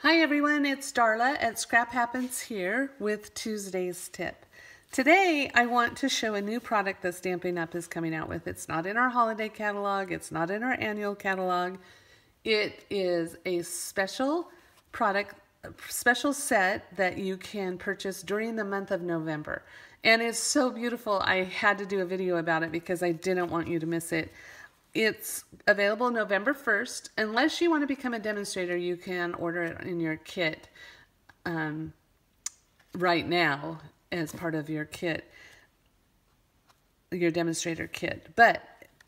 Hi everyone, it's Darla at Scrap Happens here with Tuesday's tip. Today I want to show a new product that Stampin' Up! Is coming out with. It's not in our holiday catalog, it's not in our annual catalog. It is a special product, a special set that you can purchase during the month of November. And it's so beautiful, I had to do a video about it because I didn't want you to miss it. It's available November 1st. Unless you want to become a demonstrator, you can order it in your kit right now as part of your kit, your demonstrator kit. But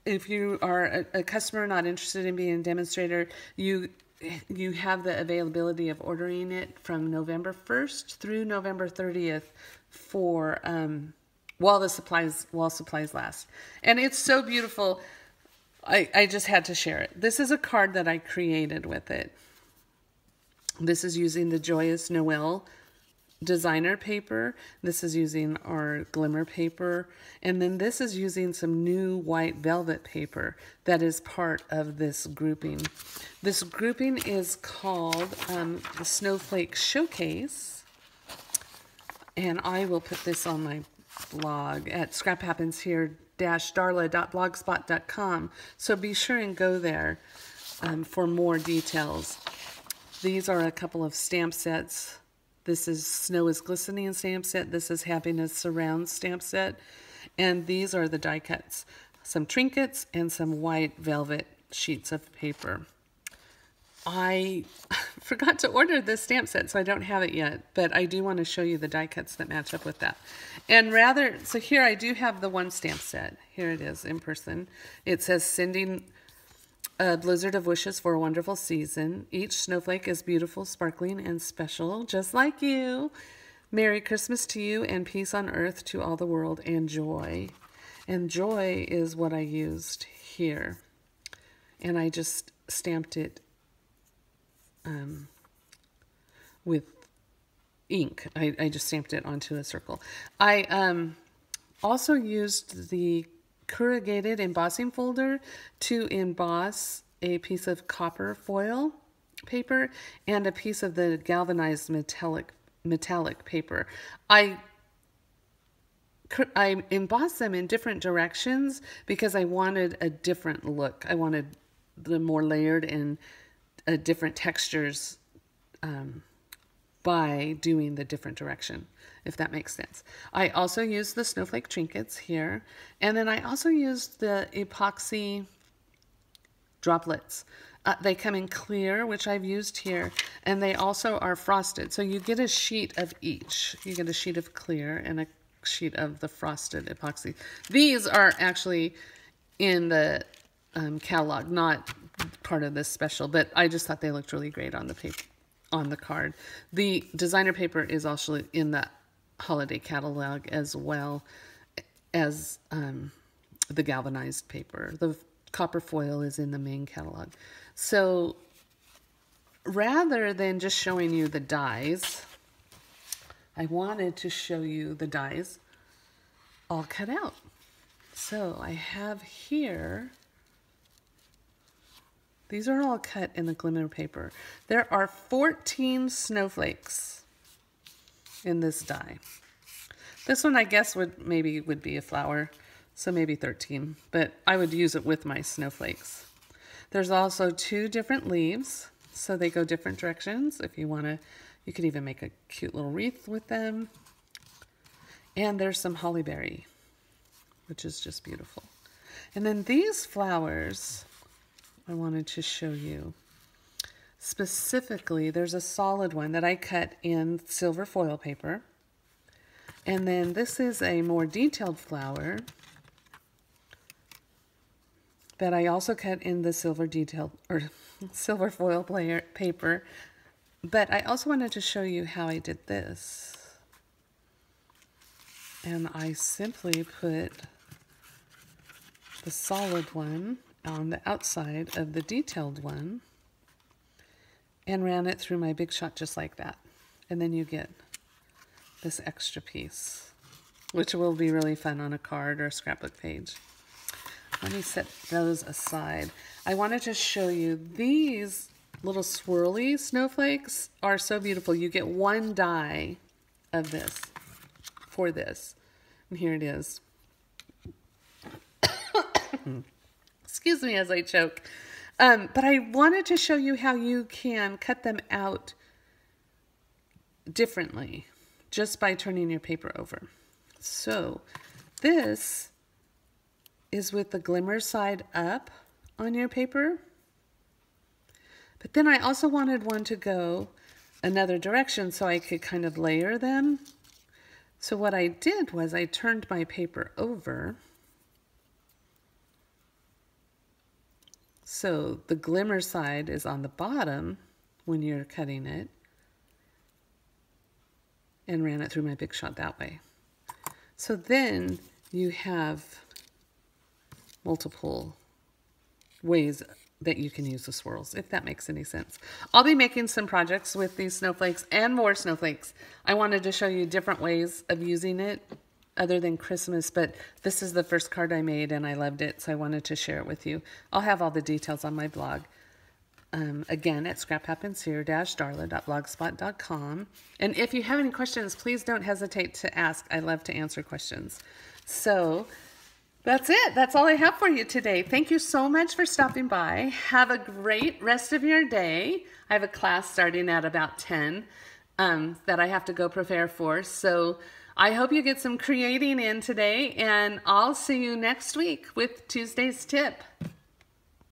if you are a customer not interested in being a demonstrator, you have the availability of ordering it from November 1st through November 30th for while supplies last. And it's so beautiful. I just had to share it. This is a card that I created with it. This is using the Joyous Noel designer paper. This is using our glimmer paper. And then this is using some new white velvet paper that is part of this grouping. This grouping is called the Snowflake Showcase. And I will put this on my blog at scraphappenshere-darla.blogspot.com. So be sure and go there for more details. These are a couple of stamp sets. This is Snow is Glistening stamp set. This is Happiness Surrounds stamp set. And these are the die cuts. Some trinkets and some white velvet sheets of paper. I forgot to order this stamp set, so I don't have it yet, but I do want to show you the die cuts that match up with that. And so here I do have the one stamp set. Here it is in person. It says, sending a blizzard of wishes for a wonderful season. Each snowflake is beautiful, sparkling, and special, just like you. Merry Christmas to you, and peace on earth to all the world, and joy. And joy is what I used here. And I just stamped it with ink. I just stamped it onto a circle. I also used the corrugated embossing folder to emboss a piece of copper foil paper and a piece of the galvanized metallic paper. I embossed them in different directions because I wanted a different look. I wanted the more layered and different textures by doing the different direction, if that makes sense. I also used the snowflake trinkets here, and then I also used the epoxy droplets. They come in clear, which I've used here, and they also are frosted. So you get a sheet of each. You get a sheet of clear and a sheet of the frosted epoxy. These are actually in the catalog, not part of this special, but I just thought they looked really great on the paper, on the card. The designer paper is also in the holiday catalog as well as the galvanized paper. The copper foil is in the main catalog. So rather than just showing you the dies, I wanted to show you the dies all cut out. So I have here, these are all cut in the glimmer paper. There are 14 snowflakes in this die. This one I guess would be a flower, so maybe 13, but I would use it with my snowflakes. There's also 2 different leaves, so they go different directions. If you want to, you could even make a cute little wreath with them. And there's some holly berry, which is just beautiful. And then these flowers I wanted to show you. Specifically, there's a solid one that I cut in silver foil paper. And then this is a more detailed flower that I also cut in the silver foil paper. But I also wanted to show you how I did this. And I simply put the solid one on the outside of the detailed one and ran it through my Big Shot just like that. And then you get this extra piece, which will be really fun on a card or a scrapbook page. Let me set those aside. I wanted to show you these little swirly snowflakes are so beautiful. You get one die of this for this. And here it is. Excuse me as I choke. But I wanted to show you how you can cut them out differently just by turning your paper over. So this is with the glimmer side up on your paper. But then I also wanted one to go another direction so I could kind of layer them. So what I did was I turned my paper over. So the glimmer side is on the bottom when you're cutting it, and ran it through my Big Shot that way. So then you have multiple ways that you can use the swirls, if that makes any sense. I'll be making some projects with these snowflakes and more snowflakes. I wanted to show you different ways of using it other than Christmas, but this is the first card I made and I loved it, so I wanted to share it with you. I'll have all the details on my blog. Again, at scraphappensier-darla.blogspot.com. And if you have any questions, please don't hesitate to ask. I love to answer questions. So that's it. That's all I have for you today. Thank you so much for stopping by. Have a great rest of your day. I have a class starting at about 10 that I have to go prepare for. So I hope you get some creating in today, and I'll see you next week with Tuesday's tip.